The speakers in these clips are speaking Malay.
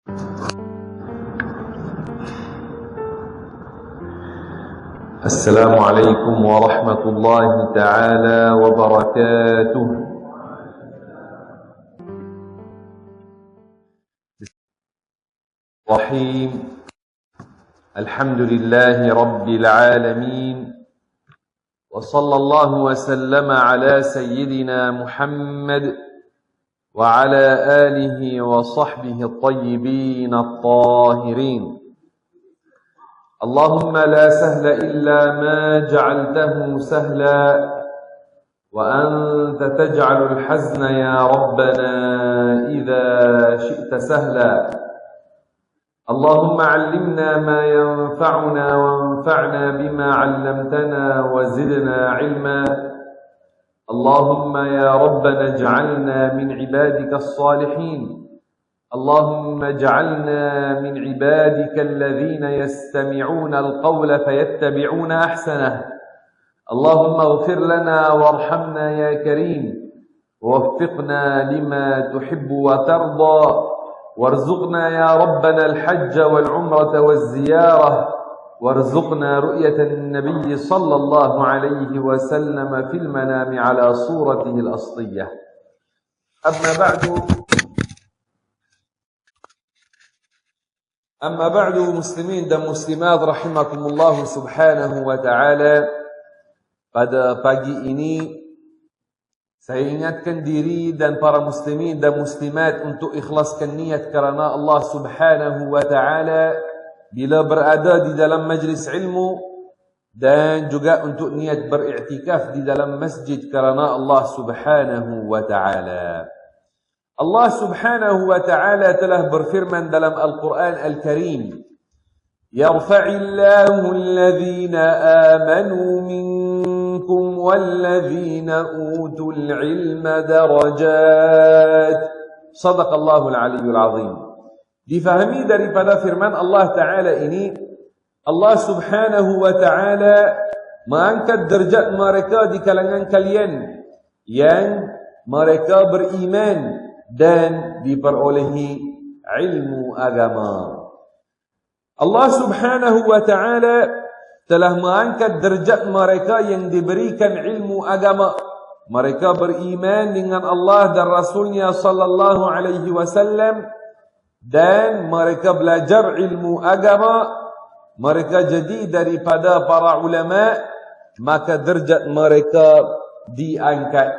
السلام عليكم ورحمة الله تعالى وبركاته. الرحيم. الحمد لله رب العالمين، وصلى الله وسلم على سيدنا محمد وعلى آله وصحبه الطيبين الطاهرين. اللهم لا سهل إلا ما جعلته سهلا، وأنت تجعل الحزن يا ربنا إذا شئت سهلا. اللهم علمنا ما ينفعنا وانفعنا بما علمتنا وزدنا علما. اللهم يا ربنا اجعلنا من عبادك الصالحين. اللهم اجعلنا من عبادك الذين يستمعون القول فيتبعون أحسنه. اللهم اغفر لنا وارحمنا يا كريم، ووفقنا لما تحب وترضى، وارزقنا يا ربنا الحج والعمرة والزيارة، وارزقنا رؤية النبي صلى الله عليه وسلم في المنام على صورته الأصلية. Amma ba'du, muslimin dan muslimat rahimakumullah subhanahu wa ta'ala. Pada pagi ini saya ingatkan diri dan para muslimin dan muslimat untuk ikhlaskan niat kerana Allah subhanahu wa ta'ala bila berada di dalam majlis ilmu, dan juga untuk niat beriktikaf di dalam masjid kerana Allah subhanahu wa ta'ala. Allah subhanahu wa ta'ala telah berfirman dalam Al-Quran Al-Karim, Yarfa'illahu alladhina amanu minkum walladhina utul ilma darajat. Sadaqallahu al-aliyyul azim. Difahami daripada firman Allah Ta'ala ini, Allah subhanahu wa ta'ala mengangkat derajat mereka di kalangan kalian yang mereka beriman dan diperolehi ilmu agama. Allah subhanahu wa ta'ala telah mengangkat derajat mereka yang diberikan ilmu agama. Mereka beriman dengan Allah dan Rasulnya sallallahu alaihi wasallam, dan mereka belajar ilmu agama. Mereka jadi daripada para ulama, maka derajat mereka diangkat.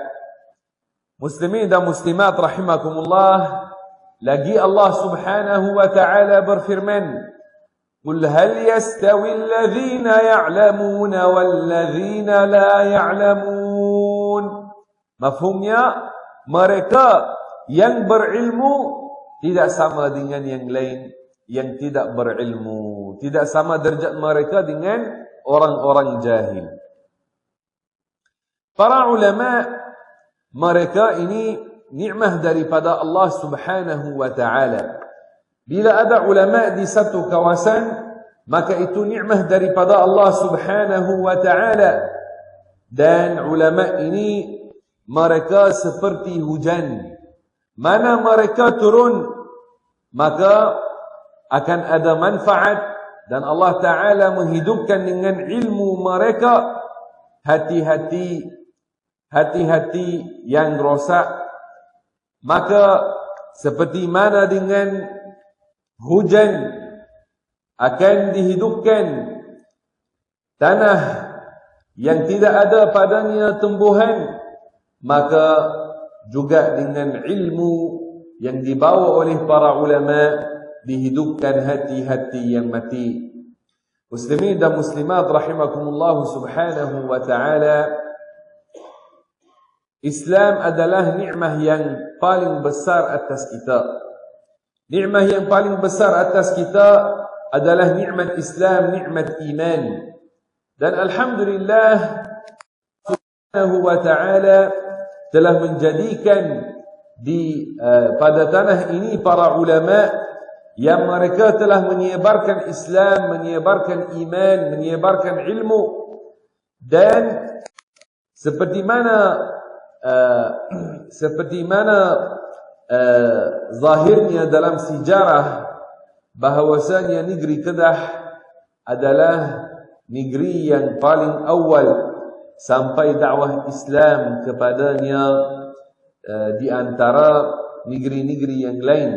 Muslimin dan muslimat rahimakumullah, lagi Allah subhanahu wa ta'ala berfirman, Qul hal yastawi alladhina ya'lamuna walladhina la ya'lamun. Mafhumnya, mereka yang berilmu tidak sama dengan yang lain yang tidak berilmu. Tidak sama derajat mereka dengan orang-orang jahil. Para ulama, mereka ini nikmah daripada Allah subhanahu wa ta'ala. Bila ada ulama di satu kawasan, maka itu nikmah daripada Allah subhanahu wa ta'ala. Dan ulama ini mereka seperti hujan. Mana mereka turun, maka akan ada manfaat, dan Allah Ta'ala menghidupkan dengan ilmu mereka hati-hati yang rosak. Maka seperti mana dengan hujan akan dihidupkan tanah yang tidak ada padanya tumbuhan, maka juga dengan ilmu yang dibawa oleh para ulama dihidupkan hati-hati yang mati. Muslimin dan muslimat rahimakumullah subhanahu wa ta'ala, Islam adalah nikmah yang paling besar atas kita. Nikmah yang paling besar atas kita adalah nikmat Islam, nikmat iman. Dan alhamdulillah subhanahu wa ta'ala telah menjadikan pada tanah ini para ulama yang mereka telah menyebarkan Islam, menyebarkan iman, menyebarkan ilmu. Dan seperti mana zahirnya dalam sejarah bahwasanya negeri Kedah adalah negeri yang paling awal sampai dakwah Islam kepadanya di antara negeri-negeri yang lain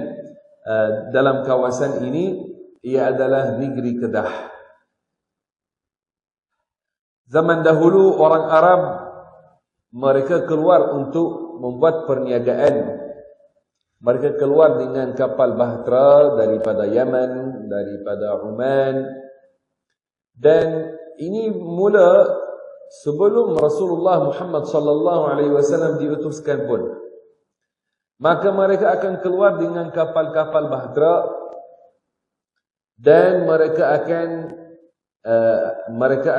dalam kawasan ini. Ia adalah negeri Kedah. Zaman dahulu orang Arab mereka keluar untuk membuat perniagaan. Mereka keluar dengan kapal bahtera daripada Yaman, daripada Oman. Dan ini mula sebelum Rasulullah Muhammad sallallahu alaihi wasallam diutuskan pun. Maka mereka akan keluar dengan kapal-kapal bahtera dan mereka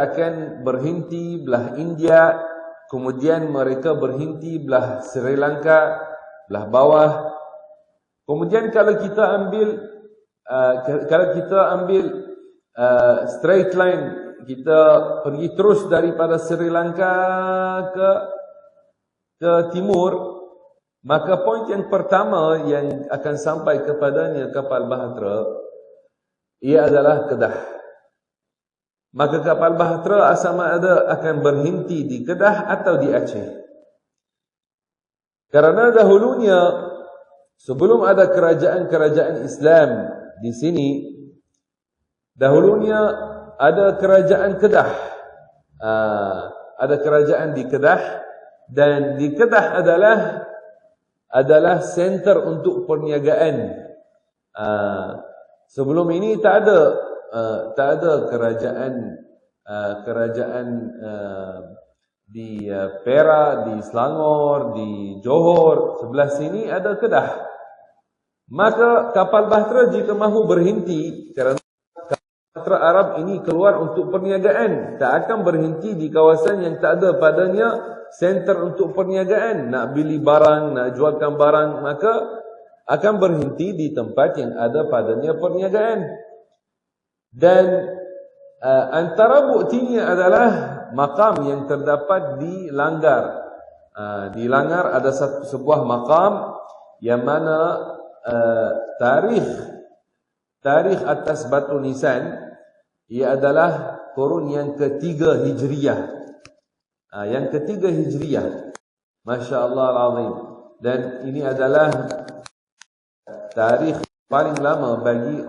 akan berhenti belah India, kemudian mereka berhenti belah Sri Lanka, belah bawah. Kemudian kalau kita ambil straight line, kita pergi terus daripada Sri Lanka ke timur, maka poin yang pertama yang akan sampai kepadanya kapal bahtera ia adalah Kedah. Maka kapal bahtera sama ada akan berhenti di Kedah atau di Aceh. Karena dahulunya sebelum ada kerajaan-kerajaan Islam di sini, dahulunya ada kerajaan Kedah. Ada kerajaan di Kedah, dan di Kedah adalah center untuk perniagaan. Sebelum ini tak ada kerajaan di Perak, di Selangor, di Johor. Sebelah sini ada Kedah. Maka kapal bahtera jika mahu berhenti, kerana kapal bahtera Arab ini keluar untuk perniagaan, tak akan berhenti di kawasan yang tak ada padanya center untuk perniagaan. Nak beli barang, nak jualkan barang, maka akan berhenti di tempat yang ada padanya perniagaan. Dan antara buktinya adalah makam yang terdapat di Langgar. Di Langgar ada sebuah makam yang mana tarikh atas batu nisan ia adalah kurun yang ketiga Hijriyah. Yang ketiga Hijriyah. Masya Allah al-Azim. Dan ini adalah tarikh paling lama bagi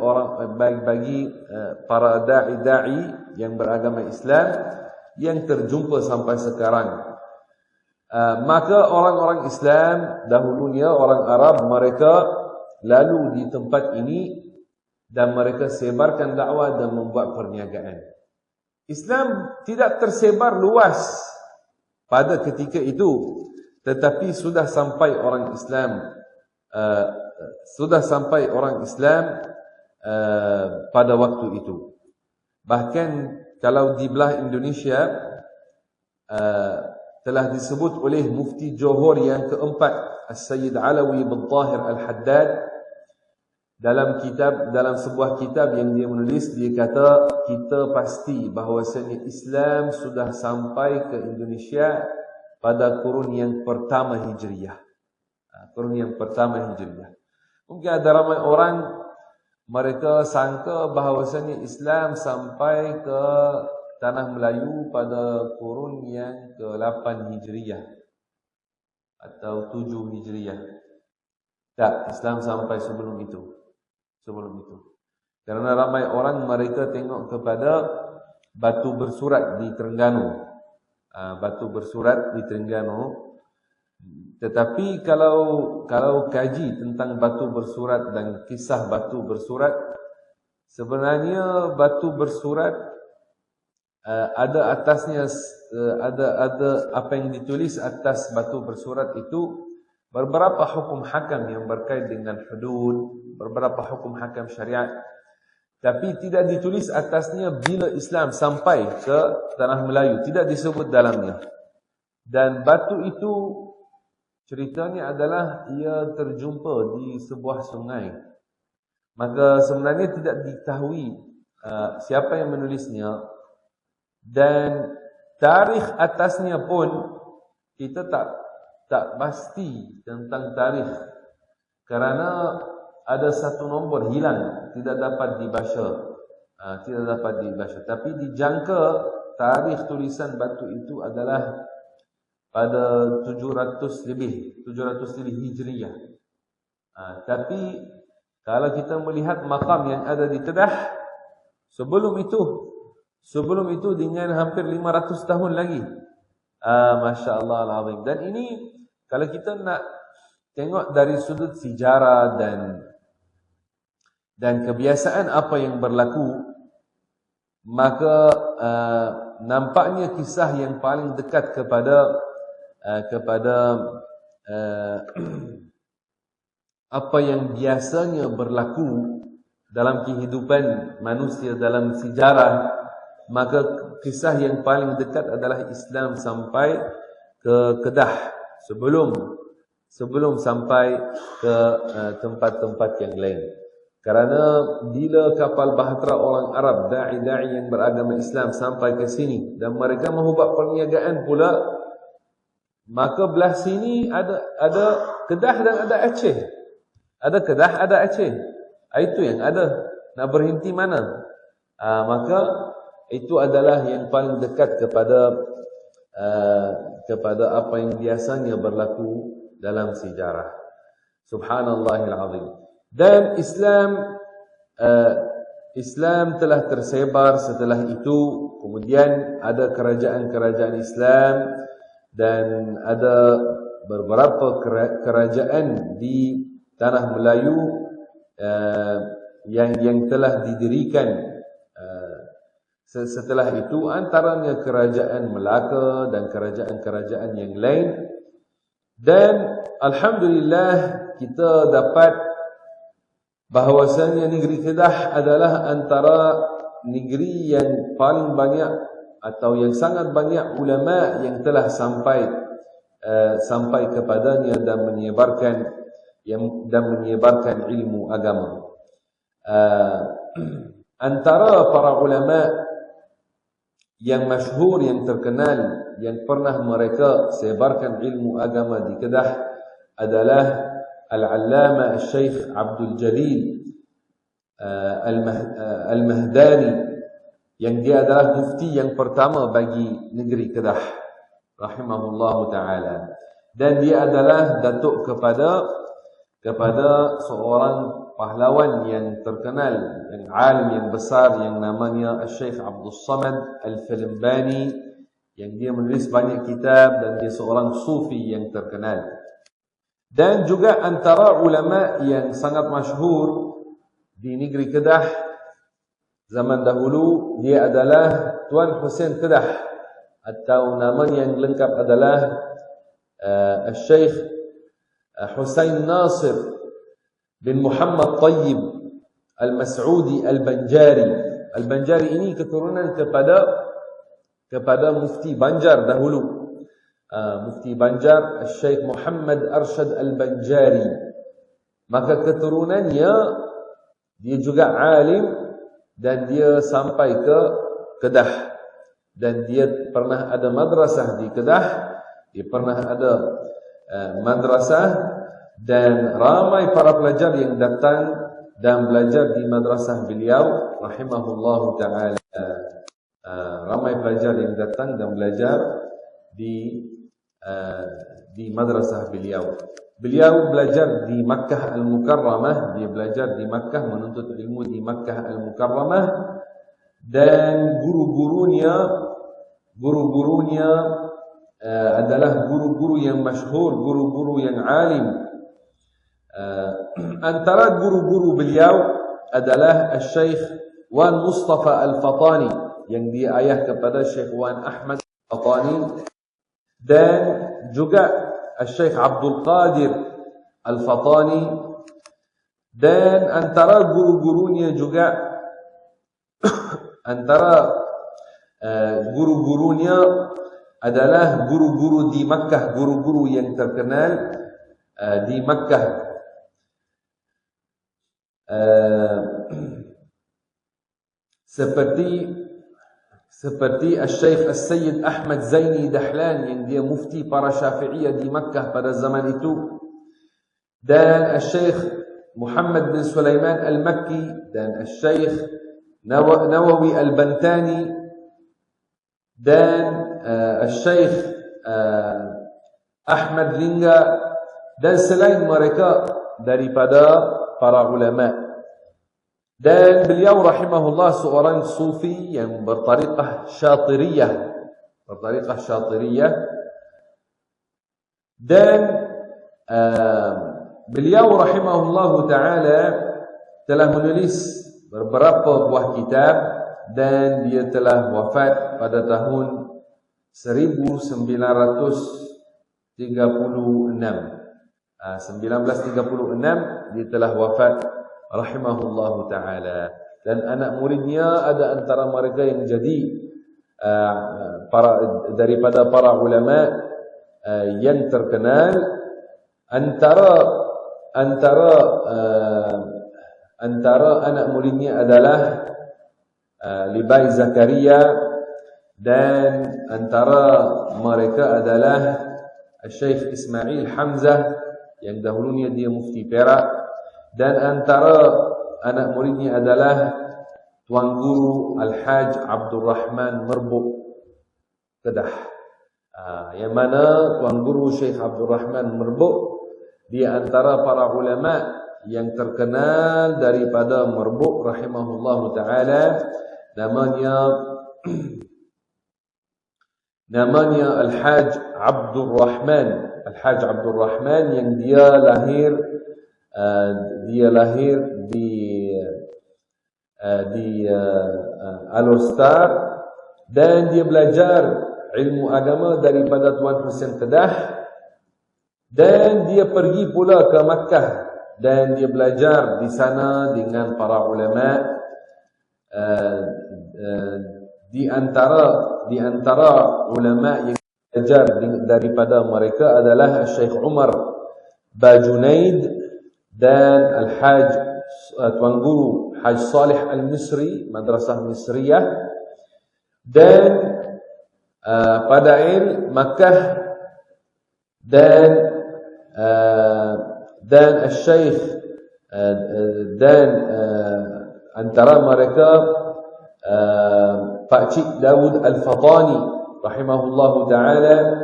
para da'i yang beragama Islam yang terjumpa sampai sekarang. Maka orang-orang Islam dahulunya, orang Arab, mereka lalu di tempat ini dan mereka sebarkan dakwah dan membuat perniagaan. Islam tidak tersebar luas pada ketika itu, tetapi sudah sampai orang Islam pada waktu itu. Bahkan kalau di belah Indonesia telah disebut oleh Mufti Johor yang keempat, As-Sayyid Alawi bin Tahir Al-Haddad, dalam sebuah kitab yang dia menulis, dia kata kita pasti bahawasanya Islam sudah sampai ke Indonesia pada kurun yang pertama Hijriyah. Kurun yang pertama Hijriyah. Mungkin ada ramai orang mereka sangka bahawasanya Islam sampai ke tanah Melayu pada kurun yang ke-8 Hijriyah atau 7 Hijriyah. Tak, Islam sampai sebelum itu. Karena ramai orang mereka tengok kepada batu bersurat di Terengganu. Batu bersurat di Terengganu. Tetapi kalau kaji tentang batu bersurat dan kisah batu bersurat, sebenarnya batu bersurat ada atasnya ada apa yang ditulis atas batu bersurat itu beberapa hukum hakam yang berkait dengan hudud, beberapa hukum hakam syariat. Tapi tidak ditulis atasnya bila Islam sampai ke tanah Melayu, tidak disebut dalamnya. Dan batu itu ceritanya adalah ia terjumpa di sebuah sungai. Maka sebenarnya tidak diketahui siapa yang menulisnya, dan tarikh atasnya pun kita tak pasti tentang tarikh, kerana ada satu nombor hilang tidak dapat dibaca. Tidak dapat dibaca. Tapi dijangka tarikh tulisan batu itu adalah pada 700 lebih Hijriyah. Tapi kalau kita melihat makam yang ada di Kedah sebelum itu dengan hampir 500 tahun lagi. Masya Allah al-azim. Dan ini kalau kita nak tengok dari sudut sejarah dan kebiasaan apa yang berlaku, maka nampaknya kisah yang paling dekat kepada apa yang biasanya berlaku dalam kehidupan manusia dalam sejarah, maka kisah yang paling dekat adalah Islam sampai ke Kedah sebelum sampai ke tempat-tempat yang lain. Kerana bila kapal bahtera orang Arab, da'i yang beragama Islam sampai ke sini dan mereka mahu buat perniagaan pula, maka belah sini ada Kedah dan ada Aceh. Ada Kedah, ada Aceh. Itu yang ada. Nak berhenti mana? Maka itu adalah yang paling dekat kepada apa yang biasanya berlaku dalam sejarah. Subhanallahil azim. Dan Islam telah tersebar setelah itu. Kemudian ada kerajaan-kerajaan Islam dan ada beberapa kerajaan di tanah Melayu yang telah didirikan setelah itu, antaranya kerajaan Melaka dan kerajaan-kerajaan yang lain. Dan alhamdulillah kita dapat bahawasanya negeri Kedah adalah antara negeri yang paling banyak atau yang sangat banyak ulama yang telah sampai kepadanya dan menyebarkan ilmu agama. Antara para ulama yang masyhur, yang terkenal, yang pernah mereka sebarkan ilmu agama di Kedah adalah Al-Allama Syekh Abdul Jalil Al-Mahdani, yang dia adalah mufti yang pertama bagi negeri Kedah, rahimahullahu ta'ala. Dan dia adalah datuk kepada seorang pahlawan yang terkenal, yang alim, yang besar, yang namanya Syekh Abdul Samad Al-Filmbani, yang dia menulis banyak kitab dan dia seorang sufi yang terkenal. Dan juga antara ulama yang sangat masyhur di negeri Kedah zaman dahulu, dia adalah Tuan Hussein Kedah, atau nama yang lengkap adalah Syekh Husain Nasir bin Muhammad Tayyib Al-Mas'udi Al-Banjari. Al-Banjari ini keturunan kepada Mufti Banjar dahulu. Mufti Banjar, Syekh Muhammad Arshad Al-Banjari. Maka keturunannya dia juga alim dan dia sampai ke Kedah. Dan dia pernah ada madrasah di Kedah. Dia pernah ada madrasah, dan ramai para pelajar yang datang dan belajar di madrasah beliau rahimahullahu ta'ala. Ramai pelajar yang datang dan belajar di madrasah beliau. Beliau belajar di Makkah Al-Mukarramah. Dia belajar di Makkah, menuntut ilmu di Makkah Al-Mukarramah. Dan guru-gurunya adalah guru-guru yang masyhur, guru-guru yang alim. Antara guru-guru beliau adalah Syekh Wan Mustafa Al-Fatani, yang dia ayah kepada Syekh Wan Ahmad Al-Fatani, dan juga Syekh Abdul Qadir Al-Fatani. Dan antara guru-gurunya juga guru-gurunya adalah guru-guru di Makkah, guru-guru yang terkenal di Makkah. Seperti Syekh As-Sayyid Ahmad Zaini Dahlan, yang dia mufti para Syafi'iyah di Makkah pada zaman itu. Dan Syekh Muhammad bin Sulaiman Al-Makki dan Syekh Nawawi Al-Bantani dan Syekh Ahmad Lingga dan selain mereka daripada para ulama. Dan beliau rahimahullah seorang sufi yang bertariqah Syatiriyah, dan beliau rahimahullahu taala telah menulis beberapa buah kitab dan dia telah wafat pada tahun 1936. 1936 dia telah wafat rahimahullahu taala. Dan anak muridnya ada antara mereka yang jadi daripada para ulama yang terkenal. Antara anak muridnya adalah Libai Zakaria, dan antara mereka adalah Syekh Ismail Hamzah yang dahulunya dia mufti Perak, dan antara anak muridnya adalah Tuan Guru Al-Haj Abdul Rahman Merbuk Kedah. Yang mana Tuan Guru Syekh Abdul Rahman Merbuk dia antara para ulama yang terkenal daripada Merbuk rahimahullahu taala. Namanya Al-Haj Abdul Rahman yang dia lahir di Al-Ustar, dan dia belajar ilmu agama daripada Tuan Husain Kedah, dan dia pergi pula ke Makkah dan dia belajar di sana dengan para ulama. Di antara ulama yang belajar daripada mereka adalah Syekh Umar Bajunaid dan Al-Haj Tuan Guru Haj Salih Al-Misri, Madrasah Misriyah, dan Padail Makkah, dan Syekh dan antara mereka Pak Cik Dawud Al-Fatani rahimahullahu taala,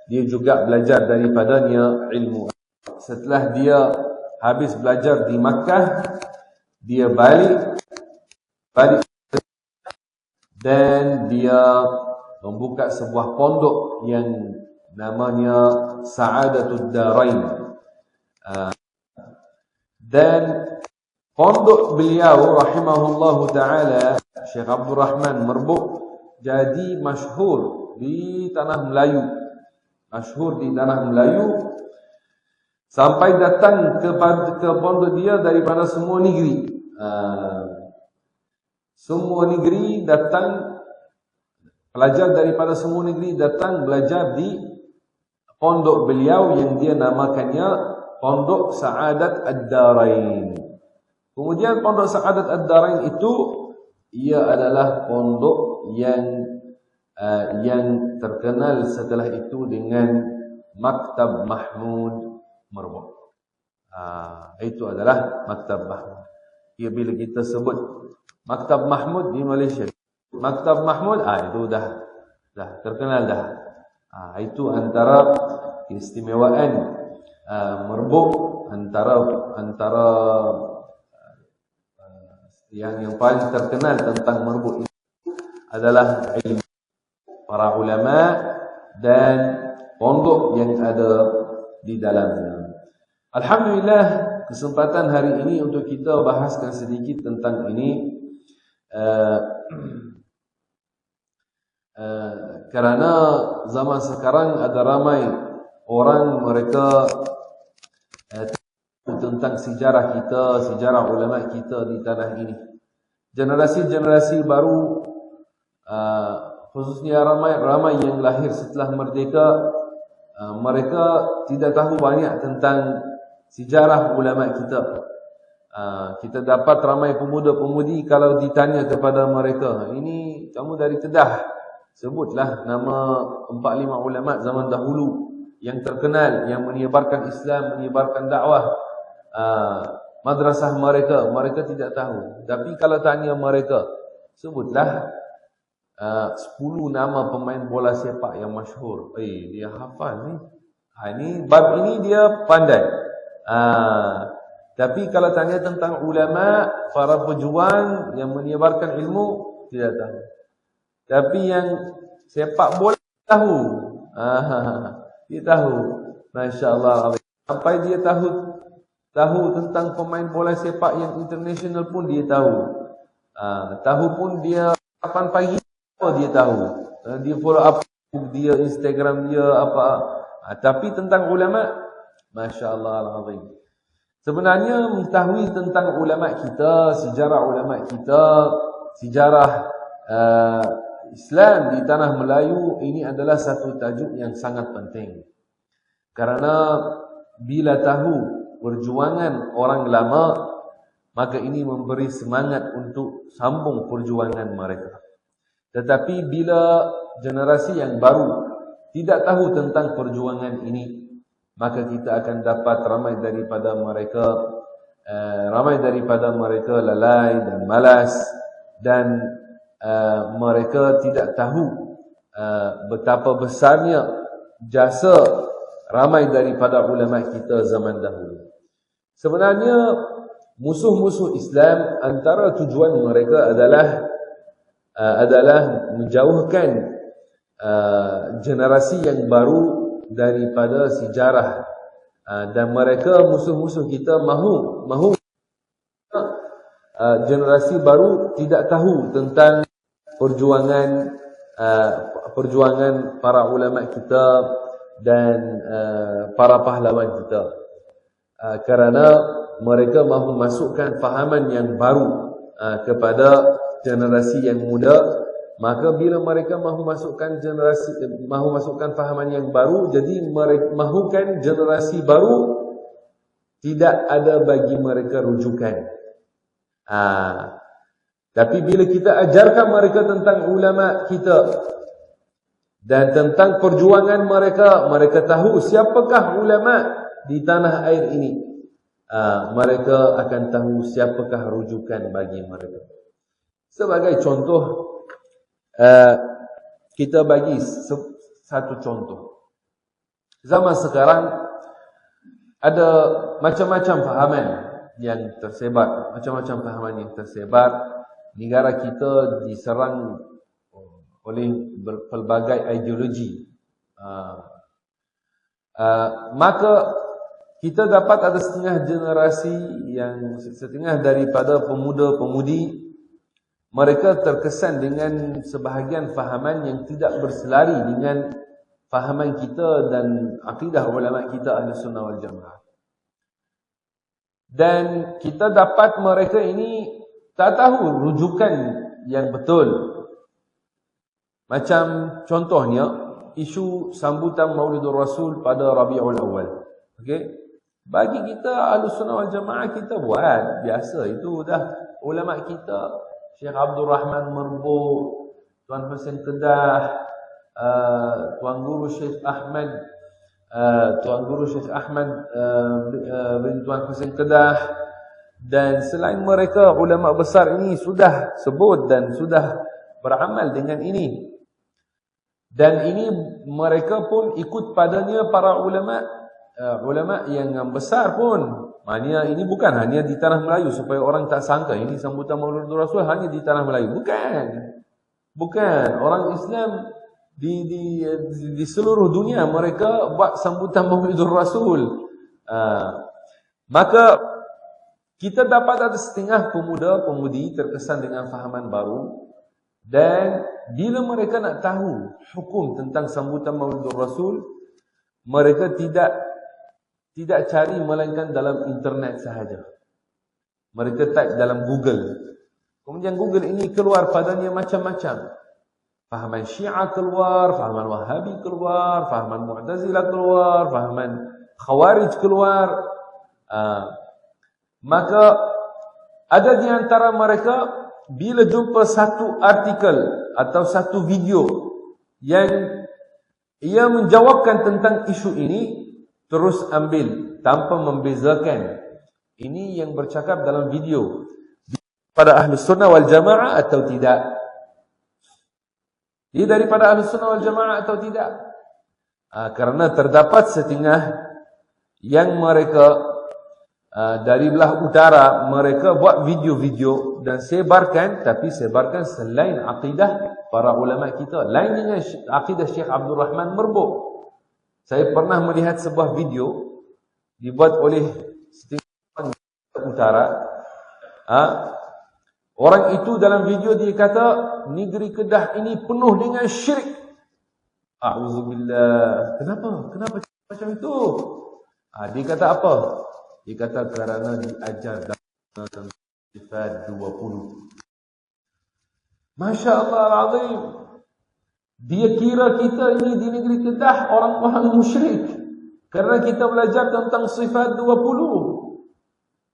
dia juga belajar daripadanya ilmu. Setelah dia habis belajar di Makkah, dia balik dan dia membuka sebuah pondok yang namanya Sa'adatud Darain. Dan pondok beliau rahimahullahu taala Syekh Abdul Rahman Merbuk jadi masyhur di tanah Melayu, sampai datang ke pondok dia daripada semua negeri. Pelajar daripada semua negeri datang belajar di pondok beliau yang dia namakannya Pondok Sa'adat Ad-Darain. Kemudian Pondok Sa'adat Ad-Darain itu ia adalah pondok yang terkenal setelah itu dengan Maktab Mahmud Merbuk. Itu adalah Maktab Mahmud. Ya, bila kita sebut Maktab Mahmud di Malaysia, Maktab Mahmud itu dah terkenal dah. Itu antara keistimewaan Merbuk, antara yang paling terkenal tentang Merbuk ini adalah ilmu para ulama dan pondok yang ada di dalamnya. Alhamdulillah, kesempatan hari ini untuk kita bahaskan sedikit tentang ini, kerana zaman sekarang ada ramai orang mereka tentang sejarah kita, sejarah ulama kita di tanah ini. Generasi baru, khususnya ramai yang lahir setelah merdeka, mereka tidak tahu banyak tentang sejarah ulama kita. Kita dapat ramai pemuda-pemudi kalau ditanya kepada mereka, ini kamu dari Kedah, sebutlah nama 4-5 ulama zaman dahulu yang terkenal, yang menyebarkan Islam, menyebarkan dakwah. madrasah mereka, mereka tidak tahu. Tapi kalau tanya mereka, sebutlah 10 nama pemain bola sepak yang masyhur. Dia hafal ni. Ini bab ini dia pandai. Tapi kalau tanya tentang ulama, para pejuang yang menyebarkan ilmu, tidak tahu. Tapi yang sepak bola tahu. Dia tahu. Masya-Allah. Sampai dia tahu tentang pemain bola sepak yang international pun dia tahu. Tahu pun dia kapan pagi dia tahu. Dia follow up dia Instagram dia apa. Tapi tentang ulama, masya-Allah al-azim. Sebenarnya mengetahui tentang ulama kita, sejarah ulama kita, sejarah Islam di tanah Melayu, ini adalah satu tajuk yang sangat penting. Karena bila tahu perjuangan orang lama, maka ini memberi semangat untuk sambung perjuangan mereka. Tetapi bila generasi yang baru tidak tahu tentang perjuangan ini, maka kita akan dapat ramai daripada mereka lalai dan malas, dan mereka tidak tahu betapa besarnya jasa ramai daripada ulama kita zaman dahulu. Sebenarnya musuh-musuh Islam, antara tujuan mereka adalah menjauhkan generasi yang baru daripada sejarah, dan mereka musuh-musuh kita mahu generasi baru tidak tahu tentang perjuangan para ulama kita dan para pahlawan kita, kerana mereka mahu masukkan fahaman yang baru kepada generasi yang muda. Maka bila mereka mahu masukkan fahaman yang baru, jadi mereka mahukan generasi baru tidak ada bagi mereka rujukan. Tapi bila kita ajarkan mereka tentang ulama kita dan tentang perjuangan mereka, mereka tahu siapakah ulama di tanah air ini. Mereka akan tahu siapakah rujukan bagi mereka. Sebagai contoh, kita bagi satu contoh. Zaman sekarang ada macam-macam fahaman yang tersebar, Negara kita diserang oleh pelbagai ideologi. Maka kita dapat ada setengah daripada pemuda-pemudi, mereka terkesan dengan sebahagian fahaman yang tidak berselari dengan fahaman kita dan akidah ulama kita Ahlus Sunnah wal Jamaah. Dan kita dapat mereka ini tak tahu rujukan yang betul. Macam contohnya isu sambutan Maulidur Rasul pada Rabiul Awal. Okey? Bagi kita Ahlus Sunnah wal Jamaah, kita buat biasa, itu dah ulama kita, Syekh Abdul Rahman Merbu, Tuan Hussein Kedah, Tuan Guru Syekh Ahmad bin Tuan Hussein Kedah, dan selain mereka ulama besar ini sudah sebut dan sudah beramal dengan ini. Dan ini mereka pun ikut padanya para ulama yang besar pun. Maknanya ini bukan hanya di tanah Melayu, supaya orang tak sangka ini sambutan Maulidur Rasul hanya di tanah Melayu. Bukan. Orang Islam di seluruh dunia mereka buat sambutan Maulidur Rasul. Maka kita dapat ada setengah pemuda-pemudi terkesan dengan fahaman baru, dan bila mereka nak tahu hukum tentang sambutan Maulidur Rasul, mereka tidak cari melainkan dalam internet sahaja. Mereka type dalam Google. Kemudian Google ini keluar padanya macam-macam. Fahaman Syiah keluar, fahaman Wahabi keluar, fahaman Mu'tazilah keluar, fahaman Khawarij keluar. Maka ada di antara mereka, bila jumpa satu artikel atau satu video yang ia menjawabkan tentang isu ini, terus ambil tanpa membezakan Ini yang bercakap dalam video. Pada Ahlus Sunnah wal Jamaah atau tidak? Dia daripada Ahlus Sunnah wal Jamaah atau tidak? Karena terdapat setengah yang mereka dari belah utara, mereka buat video-video dan sebarkan, tapi sebarkan selain akidah para ulama kita, lain dengan akidah Syekh Abdul Rahman Merbuk. Saya pernah melihat sebuah video dibuat oleh setengah utara. Orang itu dalam video dia kata negeri Kedah ini penuh dengan syirik. A'udzubillah. Kenapa macam itu? Dia kata apa? Dia kata kerana diajar dalam sifat 20. Masya Allah al-azim. Dia kira kita ini di negeri Kedah orang-orang musyrik kerana kita belajar tentang sifat 20.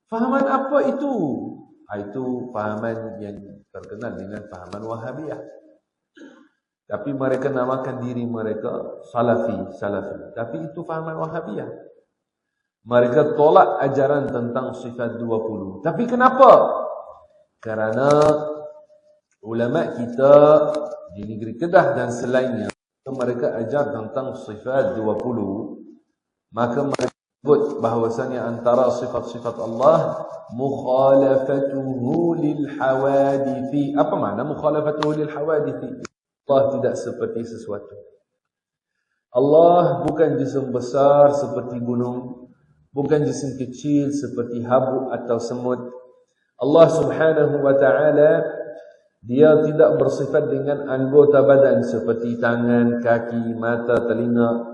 Fahaman apa itu? Itu fahaman yang terkenal dengan fahaman Wahabiyah. Tapi mereka namakan diri mereka Salafi. Tapi itu fahaman Wahabiyah. Mereka tolak ajaran tentang sifat 20. Tapi kenapa? Kerana ulama kita di negeri Kedah dan selainnya, mereka ajar tentang sifat 20. Maka mereka sebut bahawasanya antara sifat-sifat Allah mukhalafatuhu lil hawadithi. Apa makna mukhalafatuhu lil hawadithi? Allah tidak seperti sesuatu. Allah bukan jisim besar seperti gunung, bukan jisim kecil seperti habuk atau semut. Allah Subhanahu wa ta'ala, dia tidak bersifat dengan anggota badan seperti tangan, kaki, mata, telinga.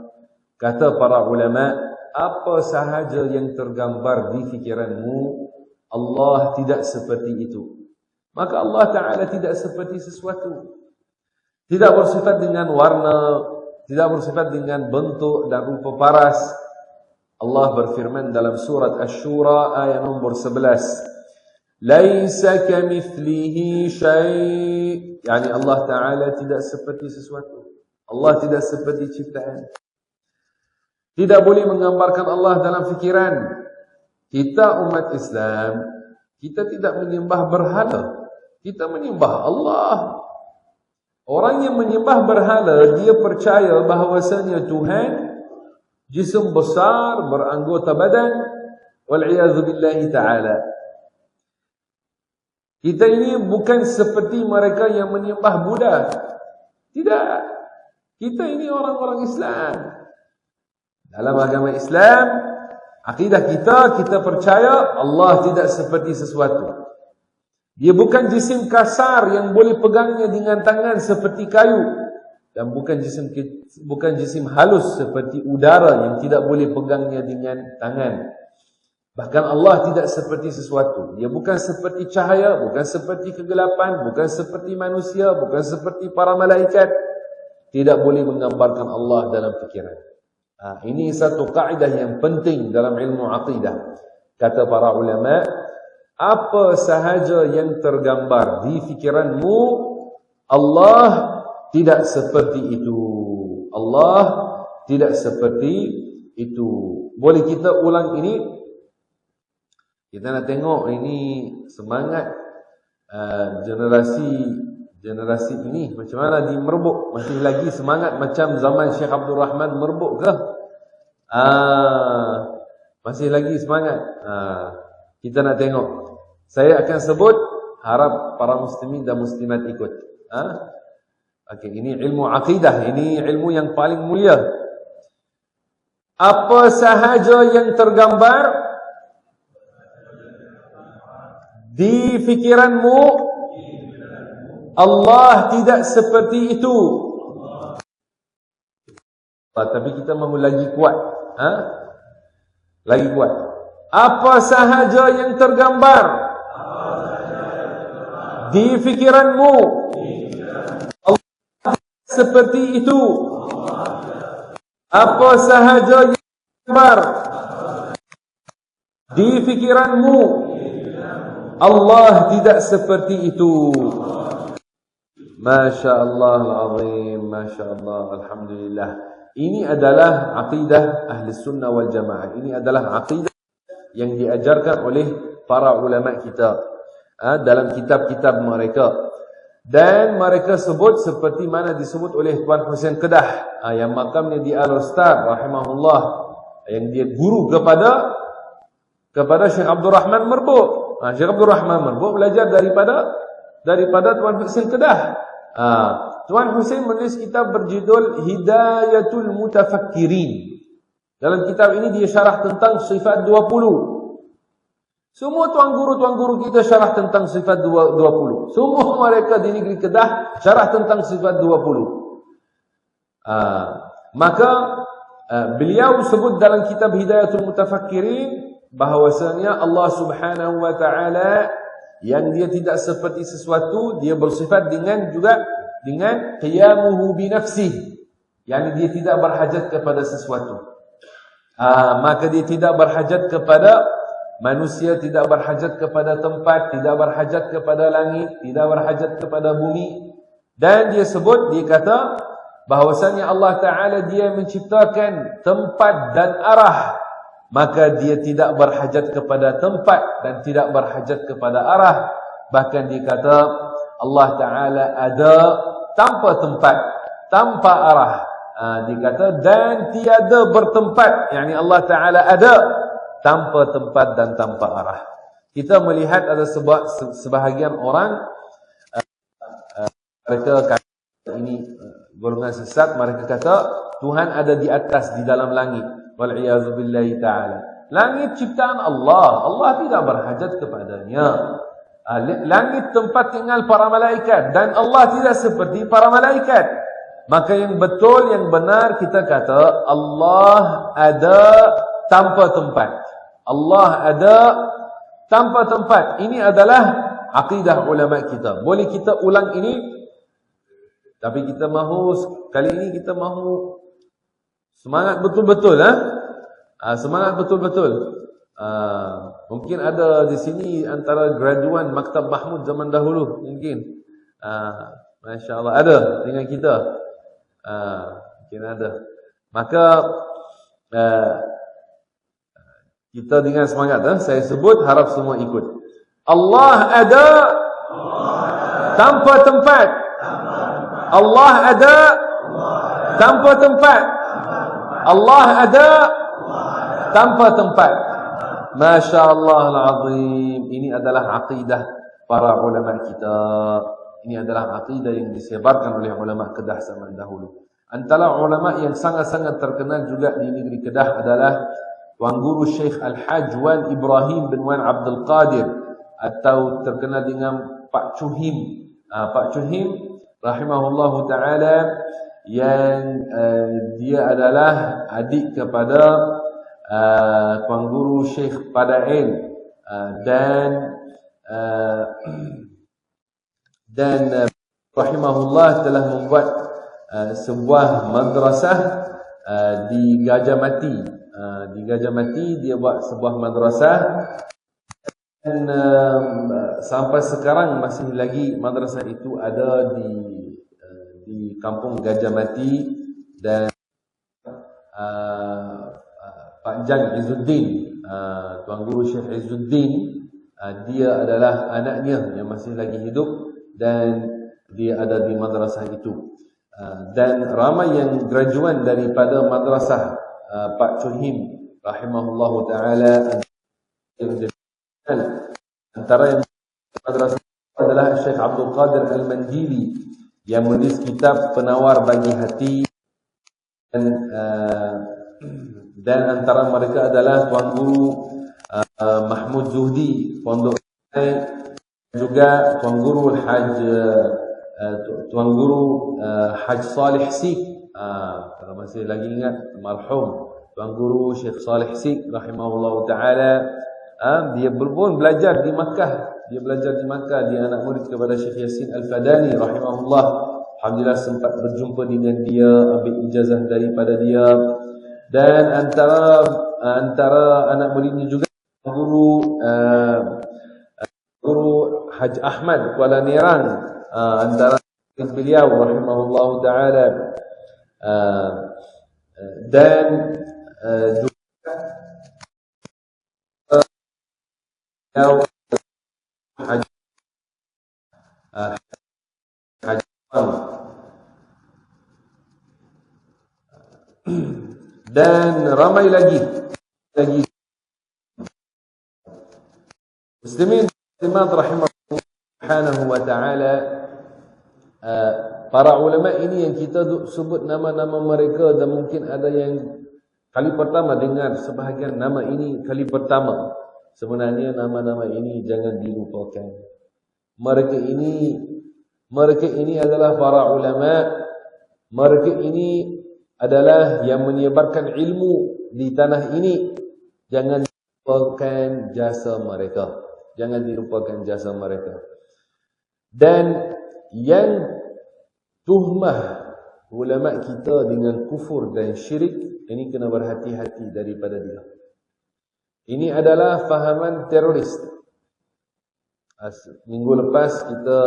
Kata para ulama, apa sahaja yang tergambar di fikiranmu, Allah tidak seperti itu. Maka Allah Ta'ala tidak seperti sesuatu. Tidak bersifat dengan warna, tidak bersifat dengan bentuk dan rupa paras. Allah berfirman dalam surat Asy-Syura ayat nombor 11. Laisa kamitslihi syai'. Yani Allah Ta'ala tidak seperti sesuatu. Allah tidak seperti ciptaan. Tidak boleh menggambarkan Allah dalam fikiran. Kita umat Islam, kita tidak menyembah berhala. Kita menyembah Allah. Orang yang menyembah berhala, dia percaya bahawasanya Tuhan jisim besar, beranggota badan. Wal'iyadzu billahi ta'ala. Kita ini bukan seperti mereka yang menyembah Buddha. Tidak. Kita ini orang-orang Islam. Dalam agama Islam, akidah kita percaya Allah tidak seperti sesuatu. Dia bukan jisim kasar yang boleh pegangnya dengan tangan seperti kayu, dan bukan jisim halus seperti udara yang tidak boleh pegangnya dengan tangan. Bahkan Allah tidak seperti sesuatu. Dia bukan seperti cahaya, bukan seperti kegelapan, bukan seperti manusia, bukan seperti para malaikat. Tidak boleh menggambarkan Allah dalam fikiran. Ini satu kaidah yang penting dalam ilmu aqidah. Kata para ulama, apa sahaja yang tergambar di fikiranmu, Allah tidak seperti itu. Allah tidak seperti itu. Boleh kita ulang ini? Kita nak tengok ini semangat generasi ini macam mana di Merbuk. Masih lagi semangat macam zaman Syekh Abdul Rahman Merbuk ke? Masih lagi semangat. Kita nak tengok. Saya akan sebut, harap para muslimin dan muslimat ikut. Okey, ini ilmu akidah, ini ilmu yang paling mulia. Apa sahaja yang tergambar di fikiranmu, Allah tidak seperti itu. Tapi kita mahu lagi kuat. Lagi kuat. Apa sahaja yang tergambar di fikiranmu, Allah seperti itu. Apa sahaja yang tergambar di fikiranmu, Allah tidak seperti itu. Masya Allah al-azim, Masya Allah, Alhamdulillah. Ini adalah aqidah Ahli Sunnah wal Jamaah. Ini adalah aqidah yang diajarkan oleh para ulama kita dalam kitab-kitab mereka. Dan mereka sebut seperti mana disebut oleh Tuan Hussein Kedah yang makamnya di Al-Ustaz rahimahullah, yang dia guru kepada Syekh Abdul Rahman Merbuk. Syekh Abdul Rahman Merbuk belajar daripada Tuan Hussein Kedah. Tuan Hussein menulis kitab berjudul Hidayatul Mutafakkirin. Dalam kitab ini dia syarah tentang sifat 20. Semua tuan guru kita syarah tentang sifat 20. Semua mereka di negeri Kedah syarah tentang sifat 20. Maka beliau sebut dalam kitab Hidayatul Mutafakkirin bahawasanya Allah Subhanahu wa taala yang dia tidak seperti sesuatu, dia bersifat dengan qiyamuhu bi nafsihi, yakni dia tidak berhajat kepada sesuatu. Maka dia tidak berhajat kepada manusia, tidak berhajat kepada tempat, tidak berhajat kepada langit, tidak berhajat kepada bumi. Dan dia kata bahawasanya Allah Ta'ala dia menciptakan tempat dan arah, maka dia tidak berhajat kepada tempat dan tidak berhajat kepada arah. Bahkan dia kata Allah Ta'ala ada tanpa tempat, tanpa arah. Dia kata dan tiada bertempat, yakni Allah Ta'ala ada tanpa tempat dan tanpa arah. Kita melihat ada sebahagian orang mereka kata ini golongan sesat, mereka kata Tuhan ada di atas, di dalam langit. Wal iyazu billahi ta'ala. Langit ciptaan Allah, Allah tidak berhajat kepadanya. Langit tempat tinggal para malaikat dan Allah tidak seperti para malaikat. Maka yang betul, yang benar kita kata Allah ada tanpa tempat. Allah ada tanpa tempat. Ini adalah akidah ulama kita. Boleh kita ulang ini, tapi kita mahu kali ini kita mahu semangat betul-betul, semangat betul-betul. Mungkin ada di sini antara graduan Maktab Mahmud zaman dahulu, mungkin. Masya-Allah ada dengan kita. Mungkin ada. Maka kita dengan semangat, saya sebut, harap semua ikut. Allah ada tanpa tempat. Allah ada tanpa tempat. Allah ada tanpa tempat. Masya Allah al-azim. Ini adalah aqidah para ulama kita. Ini adalah aqidah yang disebarkan oleh ulama Kedah zaman dahulu. Antara ulama yang sangat-sangat terkenal juga di negeri Kedah adalah Tuan Guru Syekh Al-Haj Wan Ibrahim bin Wan Abdul Qadir, atau terkenal dengan Pak Chuhim. Pak Chuhim rahimahullahu ta'ala, yang dia adalah adik kepada Tuan Guru Syekh Padain, dan rahimahullah telah membuat sebuah madrasah di Gajah Mati. Di Gajah Mati dia buat sebuah madrasah, dan sampai sekarang masih lagi madrasah itu ada di kampung Gajah Mati. Dan Pak Jan Izzuddin, Tuan Guru Syekh Izzuddin, dia adalah anaknya yang masih lagi hidup dan dia ada di madrasah itu. Dan ramai yang graduan daripada madrasah Pak Chuhim rahimahullahu ta'ala. Antara yang madrasah adalah Syekh Abdul Qadir Al-Mandili yang menulis kitab Penawar Bagi Hati, dan antara mereka adalah Tuan Guru Mahmud Zuhdi, Pondok juga Tuan Guru Haj Salih Sik, kalau masih lagi ingat marhum Tuan Guru Syekh Salih Sik rahimahullah ta'ala. Dia pun belajar di Makkah. Dia anak murid kepada Syekh Yasin Al-Fadani rahimahullah. Alhamdulillah sempat berjumpa dengan dia, ambil ijazah daripada dia. Dan antara anak muridnya juga Guru Haj Ahmad Kuala Nerang, antara beliau rahimahullah ta'ala. Dan juga beliau Haji Haji dan ramai lagi muslimin muslimat rahimahullah subhanahu wa ta'ala. Para ulama ini yang kita sebut nama-nama mereka, dan mungkin ada yang kali pertama dengar sebahagian nama ini kali pertama. Sebenarnya nama-nama ini jangan dilupakan. Mereka ini adalah para ulama. Mereka ini adalah yang menyebarkan ilmu di tanah ini. Jangan dilupakan jasa mereka. Jangan dilupakan jasa mereka. Dan yang tuhmah ulama kita dengan kufur dan syirik, ini kena berhati-hati daripada dia. Ini adalah fahaman teroris. Minggu lepas kita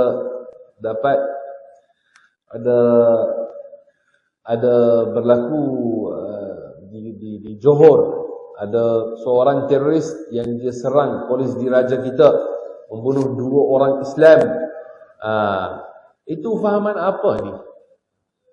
dapat ada berlaku di Johor, ada seorang teroris yang dia serang polis diraja kita, membunuh 2 orang Islam. Itu fahaman apa ni?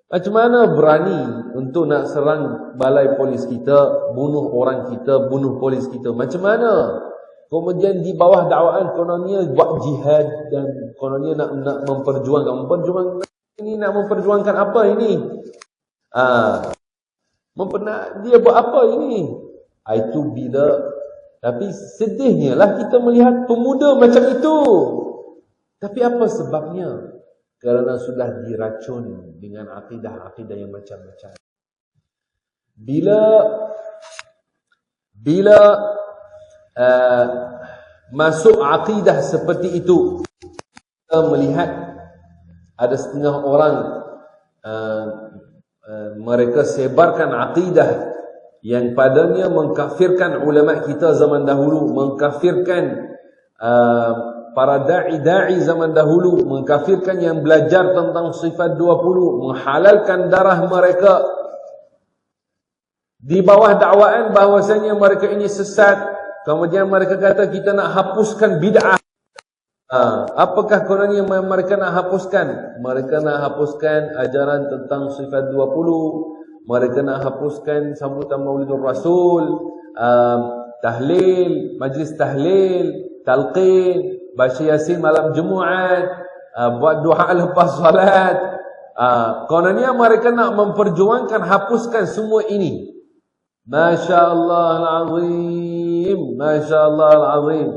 Macam mana berani untuk nak serang balai polis kita, bunuh orang kita, bunuh polis kita? Macam mana? Kemudian di bawah dakwaan kononnya buat jihad, dan kononnya nak memperjuangkan ini, nak memperjuangkan apa ini? Dia buat apa ini? Itu bila. Tapi sedihnya lah kita melihat pemuda macam itu. Tapi apa sebabnya? Kerana sudah diracun dengan akidah-akidah yang macam-macam. Bila masuk akidah seperti itu, kita melihat ada setengah orang mereka sebarkan akidah yang padanya mengkafirkan ulama kita zaman dahulu, mengkafirkan para da'i zaman dahulu, mengkafirkan yang belajar tentang sifat 20, menghalalkan darah mereka di bawah dakwaan bahwasanya mereka ini sesat. Kemudian mereka kata kita nak hapuskan bid'ah. Apakah kononnya mereka nak hapuskan? Mereka nak hapuskan ajaran tentang sifat 20, mereka nak hapuskan sambutan Maulidur Rasul, tahlil, majlis tahlil, talqin, baca Yasin malam Jumaat, buat doa lepas solat. Kononnya mereka nak memperjuangkan hapuskan semua ini. Masya-Allah al-azim, masya-Allah al-azim.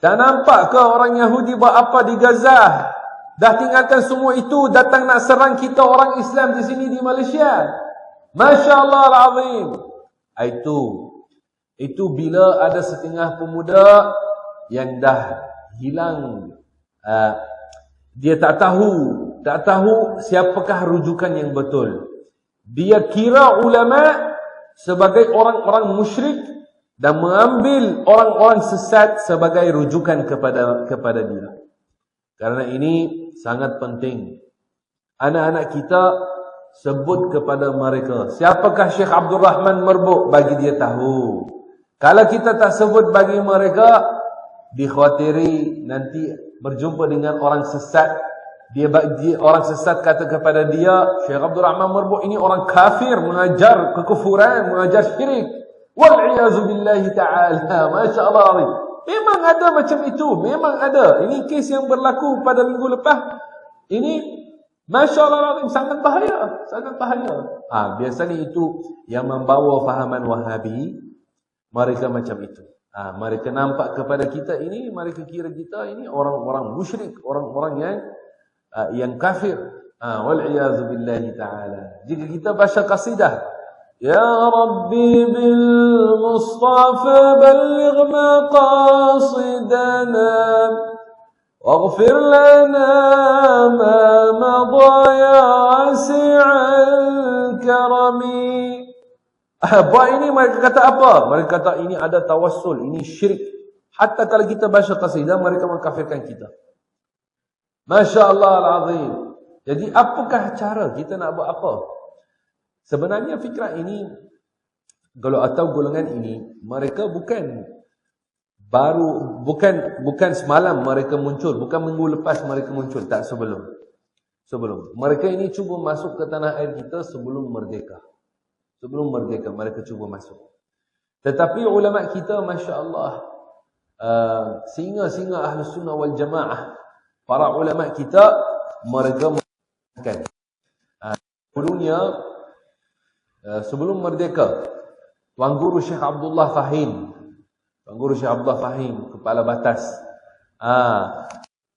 Tak nampak ke orang Yahudi buat apa di Gaza? Dah tinggalkan semua itu, datang nak serang kita orang Islam di sini di Malaysia. Masya-Allah al-azim. Itu bila ada setengah pemuda yang dah hilang, dia tak tahu siapakah rujukan yang betul. Dia kira ulama sebagai orang-orang musyrik dan mengambil orang-orang sesat sebagai rujukan kepada dia. Karena ini sangat penting. Anak-anak kita sebut kepada mereka, siapakah Syekh Abdul Rahman Merbuk, bagi dia tahu. Kalau kita tak sebut bagi mereka, dikhawatiri nanti berjumpa dengan orang sesat. Dia orang sesat kata kepada dia, Syekh Abdul Rahman Merbuk ini orang kafir, mengajar kekufuran, mengajar syirik. Wal'iyazu billahi ta'ala. Masya Allah. Memang ada macam itu, memang ada. Ini kes yang berlaku pada minggu lepas. Ini Masya Allah, sangat bahaya, sangat bahaya. Biasanya itu yang membawa fahaman Wahabi. Mereka macam itu. Mereka nampak kepada kita ini, mereka kira kita ini orang-orang musyrik, orang-orang yang kafir. Wal'iyazu billahi ta'ala. Jika kita baca qasidah, Ya Rabbi bil Mustafa balligh maqasidana waghfir lana ma madha ya wasi'al karami. Buat ini mereka kata apa? Mereka kata ini ada tawassul, ini syirik. Hatta kalau kita baca qasidah, mereka mengkafirkan kita. Masya Allah al-azim. Jadi apakah cara kita nak buat apa? Sebenarnya fikrah ini, atau golongan ini, mereka bukan baru, bukan semalam mereka muncul, bukan minggu lepas mereka muncul, tak, sebelum. Mereka ini cuba masuk ke tanah air kita sebelum merdeka. Sebelum merdeka mereka cuba masuk. Tetapi ulama kita, masya-Allah, singa-singa Ahlus Sunnah wal Jamaah, para ulama kita, mereka mengatakan dulunya, sebelum merdeka, Tuan Guru Syekh Abdullah Fahim, kepala batas,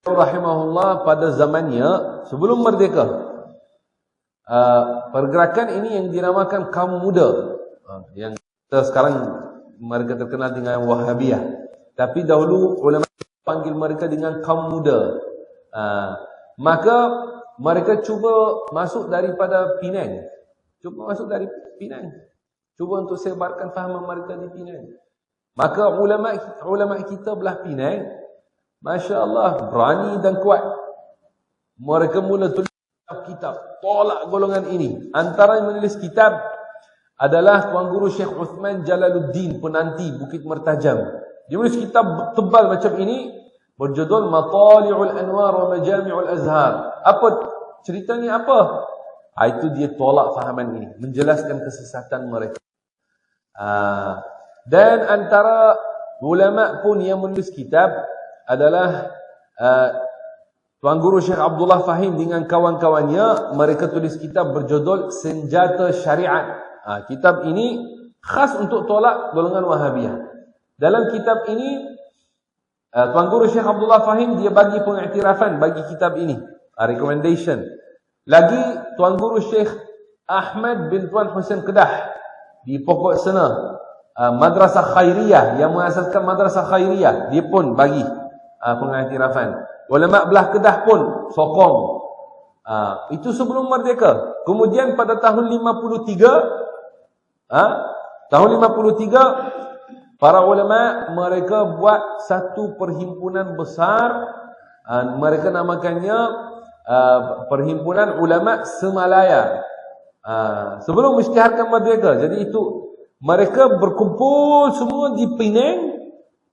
rahimahullah, pada zamannya sebelum merdeka, pergerakan ini yang dinamakan kaum muda, yang kita sekarang mereka terkenal dengan Wahabiyah, tapi dahulu ulama panggil mereka dengan kaum muda. Maka mereka cuba masuk daripada Penang, cuba untuk sebarkan fahaman mereka di Penang. Maka ulama kita belah Penang, masya-Allah, berani dan kuat. Mereka mula tulis kitab tolak golongan ini. Antara yang menulis kitab adalah Tuan Guru Syekh Uthman Jalaluddin, penanti Bukit Mertajam. Dia menulis kitab tebal macam ini, berjudul Matali'ul Anwar wa Majami'ul Azhar. Apa ceritanya apa? Itu dia tolak fahaman ini, menjelaskan kesesatan mereka. Dan antara ulama pun yang menulis kitab adalah Tuan Guru Syekh Abdullah Fahim dengan kawan-kawannya. Mereka tulis kitab berjudul Senjata Syariat. Kitab ini khas untuk tolak golongan Wahabiyah. Dalam kitab ini, Tuan Guru Syekh Abdullah Fahim, dia bagi pengiktirafan bagi kitab ini, recommendation. Lagi Tuan Guru Syekh Ahmad bin Tuan Hussein Kedah di Pokok Sena, Madrasah Khairiyah, yang mengasaskan Madrasah Khairiyah, dia pun bagi pengiktirafan. Ulama belah Kedah pun sokong. Itu sebelum merdeka. Kemudian pada tahun 53, para ulama mereka buat satu perhimpunan besar, mereka namakannya Perhimpunan Ulama Semalaya, sebelum isytiharkan merdeka. Jadi itu mereka berkumpul semua di Penang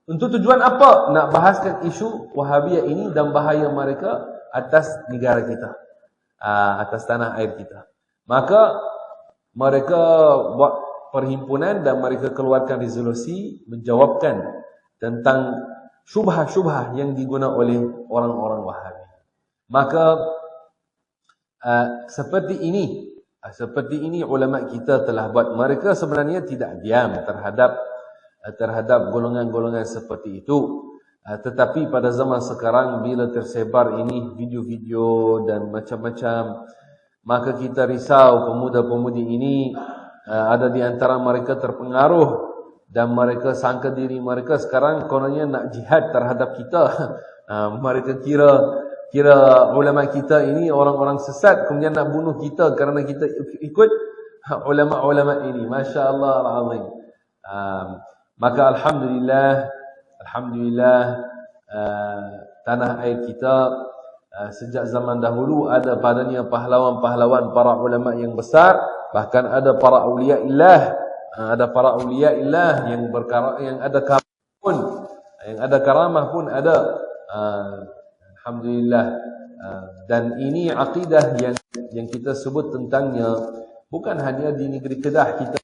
untuk tujuan apa? Nak bahaskan isu Wahabiyah ini dan bahaya mereka atas negara kita, atas tanah air kita. Maka mereka buat perhimpunan dan mereka keluarkan resolusi menjawabkan tentang syubhah-syubhah yang digunakan oleh orang-orang Wahabi. Maka seperti ini ulama kita telah buat. Mereka sebenarnya tidak diam terhadap golongan-golongan seperti itu. Tetapi pada zaman sekarang, bila tersebar ini video-video dan macam-macam, maka kita risau pemuda-pemudi ini, ada di antara mereka terpengaruh dan mereka sangka diri mereka sekarang kononnya nak jihad terhadap kita. Mereka kira ulama kita ini orang-orang sesat, kemudian nak bunuh kita kerana kita ikut ulama-ulama ini. Masya-Allah al-azim. Maka alhamdulillah, tanah air kita sejak zaman dahulu ada padanya pahlawan-pahlawan para ulama yang besar. Bahkan ada para awliya illah, yang ada karamah pun ada. Alhamdulillah. Dan ini akidah yang kita sebut tentangnya bukan hanya di negeri Kedah kita,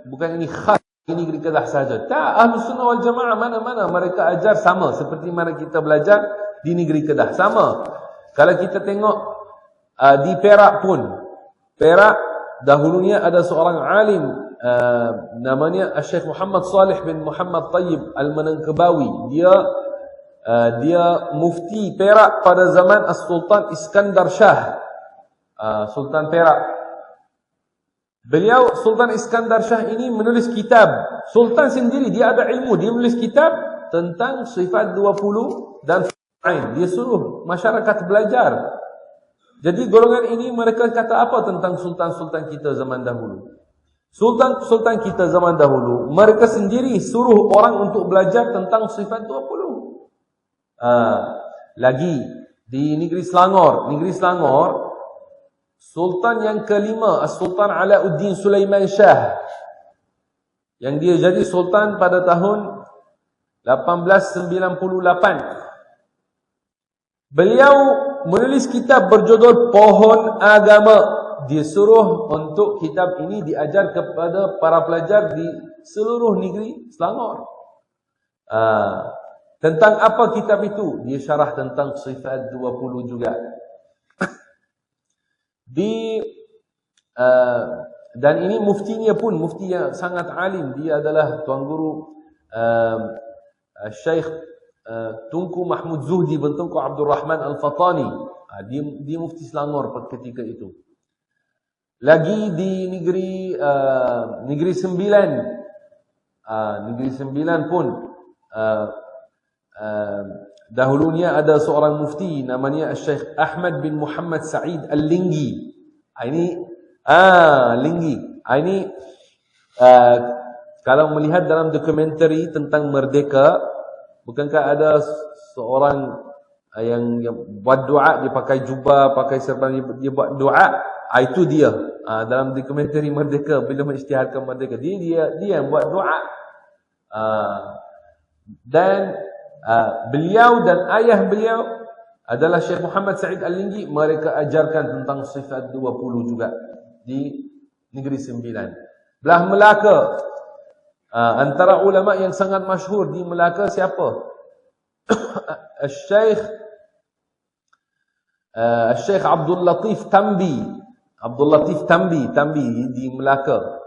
bukan ini khas di negeri Kedah saja. Tak, Ahlus Sunnah wal Jamaah mana-mana mereka ajar sama seperti mana kita belajar di negeri Kedah, sama. Kalau kita tengok di Perak pun, Perak dahulunya ada seorang alim, namanya Syekh Muhammad Salih bin Muhammad Tayyib Al-Manangkabawi. Dia mufti Perak pada zaman As-Sultan Iskandar Shah, Sultan Perak. Beliau Sultan Iskandar Shah ini menulis kitab. Sultan sendiri dia ada ilmu, dia menulis kitab tentang sifat 20 dan fa'il. Dia suruh masyarakat belajar. Jadi golongan ini mereka kata apa tentang sultan-sultan kita zaman dahulu? Sultan-sultan kita zaman dahulu, mereka sendiri suruh orang untuk belajar tentang sifat 20. Lagi di negeri Selangor, Sultan yang kelima, Sultan Alauddin Sulaiman Shah, yang dia jadi sultan pada tahun 1898. Beliau menulis kitab berjudul Pohon Agama. Dia suruh untuk kitab ini diajar kepada para pelajar di seluruh negeri Selangor. Tentang apa kitab itu? Dia syarah tentang sifat 20 juga. Dan ini muftinya pun mufti yang sangat alim. Dia adalah Tuan Guru Syekh Tunku Mahmud Zuhdi bin Tunku Abdul Rahman Al-Fatani. Dia mufti Selangor ketika itu. Lagi di Negeri Sembilan. Negeri Sembilan pun dahulunya ada seorang mufti namanya Syekh Ahmad bin Muhammad Sa'id Al-Linggi. Linggi. Ini kalau melihat dalam dokumentari tentang Merdeka, bukankah ada seorang yang buat doa, dia pakai jubah, pakai serban, dia buat doa. Itu dia. Dalam dokumentari Merdeka, bila mengisytiharkan Merdeka, dia yang buat doa. Dan beliau dan ayah beliau adalah Syekh Muhammad Sa'id Al-Linggi. Mereka ajarkan tentang sifat 20 juga di Negeri Sembilan. Belah Melaka, antara ulama yang sangat masyhur di Melaka siapa? Syekh Abdul Latif Tambi. Tambi di Melaka.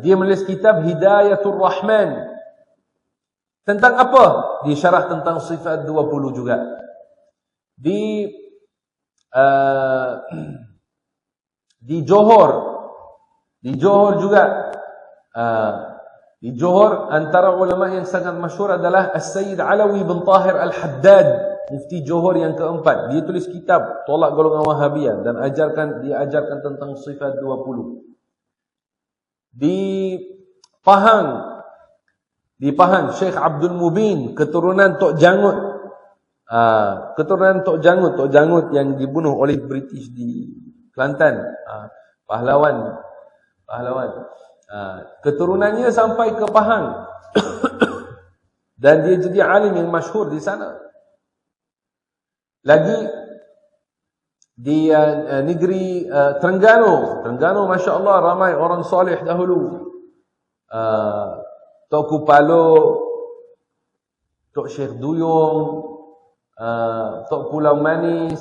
Dia menulis kitab Hidayatul Rahman. Tentang apa? Dia syarah tentang sifat 20 juga. Di Johor juga. Di Johor antara ulama yang sangat masyhur adalah As-Sayyid Alawi bin Tahir Al-Haddad, mufti Johor yang keempat. Dia tulis kitab Tolak Golongan Wahabiyah dan dia ajarkan tentang sifat 20. Di Pahang, Syekh Abdul Mubin, keturunan Tok Jangut. Keturunan Tok Jangut yang dibunuh oleh British di Kelantan. Pahlawan. Keturunannya sampai ke Pahang. Dan dia jadi alim yang masyhur di sana. Lagi di negeri Terengganu, Masya Allah ramai orang soleh dahulu. Tok Kupalo, Tok Syekh Duyung, Tok Pulau Manis,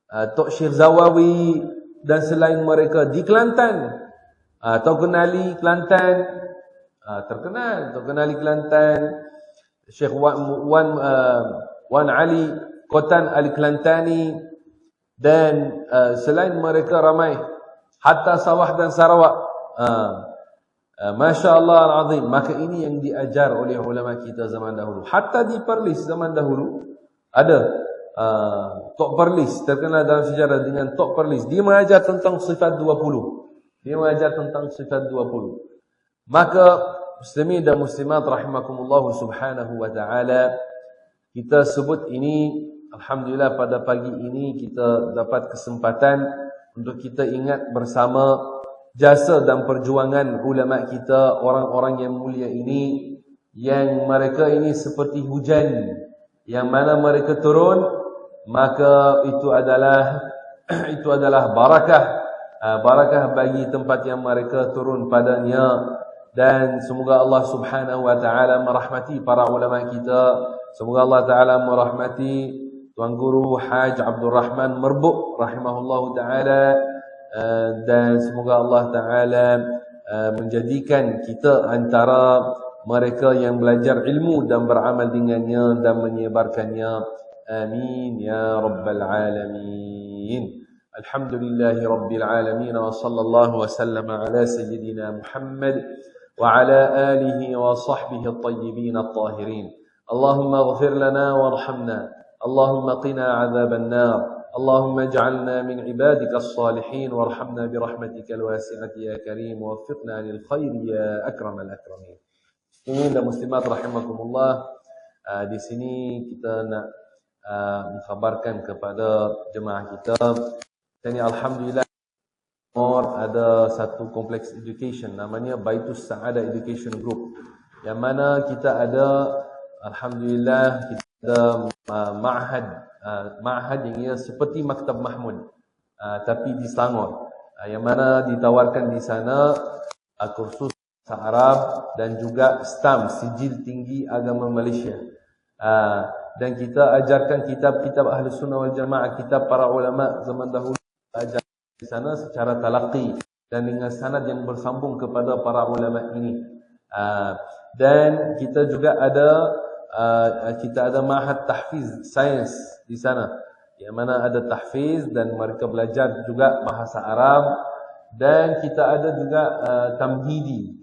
Tok Syekh Zawawi dan selain mereka di Kelantan. Tok Kenali Kelantan, terkenal Tok Kenali Kelantan, Syekh Wan Ali Kotan Al-Kelantani dan selain mereka ramai hatta Sabah dan Sarawak. Masya Allah al-azim. Maka ini yang diajar oleh ulama kita zaman dahulu. Hatta di Perlis zaman dahulu ada Tok Perlis, terkenal dalam sejarah dengan Tok Perlis. Dia mengajar tentang sifat 20. Maka muslimin dan muslimat rahimakumullah subhanahu wa ta'ala, kita sebut ini, alhamdulillah pada pagi ini kita dapat kesempatan untuk kita ingat bersama jasa dan perjuangan ulama kita, orang-orang yang mulia ini, yang mereka ini seperti hujan yang mana mereka turun, maka itu adalah barakah bagi tempat yang mereka turun padanya. Dan semoga Allah subhanahu wa ta'ala merahmati para ulama kita. Semoga Allah ta'ala merahmati Tuan Guru Haj Abdul Rahman Merbuk rahimahullahu ta'ala. Dan semoga Allah ta'ala menjadikan kita antara mereka yang belajar ilmu dan beramal dengannya dan menyebarkannya. Amin ya rabbal alamin. Alhamdulillahi rabbil alamin. Wa sallallahu wa sallama ala sayyidina Muhammad wa ala alihi wa sahbihi at-tayyibin at-tahirin. Allahumma ighfir lana warhamna. Allahumma qina 'adzaban nar. Allahumma ij'alna min 'ibadika as-salihin warhamna bi rahmatikal wasi'ati ya karim wa waffiqna lil khairi ya akramal akramin. Muslimin dan muslimat rahimakumullah, di sini kita nak mengkhabarkan kepada jemaah kita. Ini alhamdulillah ada satu kompleks education namanya Baitus Sa'ada Education Group, yang mana kita ada Alhamdulillah kita ada ma'had yang ia seperti Maktab Mahmud, tapi di Selangor, yang mana ditawarkan di sana kursus bahasa Arab dan juga STAM, Sijil Tinggi Agama Malaysia. Dan kita ajarkan kitab-kitab Ahlus Sunnah wal Jamaah, kitab para ulama zaman dahulu, ajar di sana secara talaqi dan dengan sanad yang bersambung kepada para ulama ini. Dan kita juga ada ma'had tahfiz sains di sana, yang mana ada tahfiz dan mereka belajar juga bahasa Arab. Dan kita ada juga tamhidi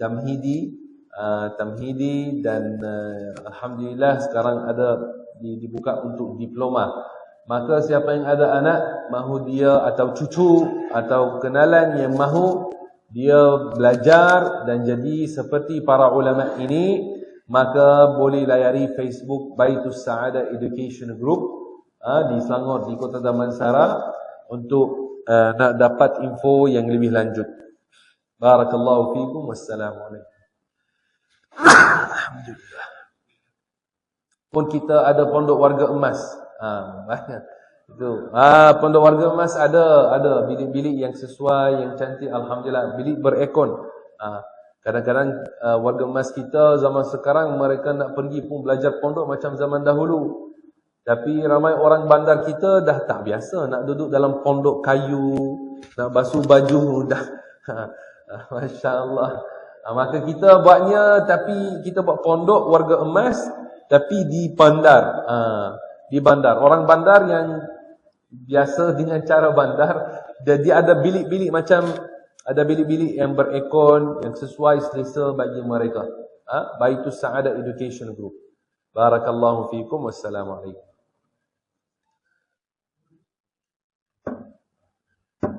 dan alhamdulillah sekarang ada dibuka untuk diploma. Maka siapa yang ada anak mahu dia atau cucu atau kenalan yang mahu dia belajar dan jadi seperti para ulama ini, maka boleh layari Facebook Baitus Sa'adah Education Group di Selangor, di Kota Damansara, untuk nak dapat info yang lebih lanjut. Barakallahu fiikum. Wassalamualaikum. Alhamdulillah. Pun kita ada pondok warga emas. Banyak. Itu. Pondok warga emas ada bilik-bilik yang sesuai, yang cantik, alhamdulillah, bilik berekon. Kadang-kadang warga emas kita zaman sekarang mereka nak pergi pun belajar pondok macam zaman dahulu. Tapi ramai orang bandar kita dah tak biasa nak duduk dalam pondok kayu, nak basuh baju dah. Masya-Allah. Maka kita buatnya, tapi kita buat pondok warga emas tapi di bandar. Di bandar. Orang bandar yang biasa dengan cara bandar, jadi ada bilik-bilik macam, ada bilik-bilik yang berekon, yang sesuai selesa bagi mereka. Baitus Sa'adah Education Group. Barakallahu fiikum. Wassalamualaikum.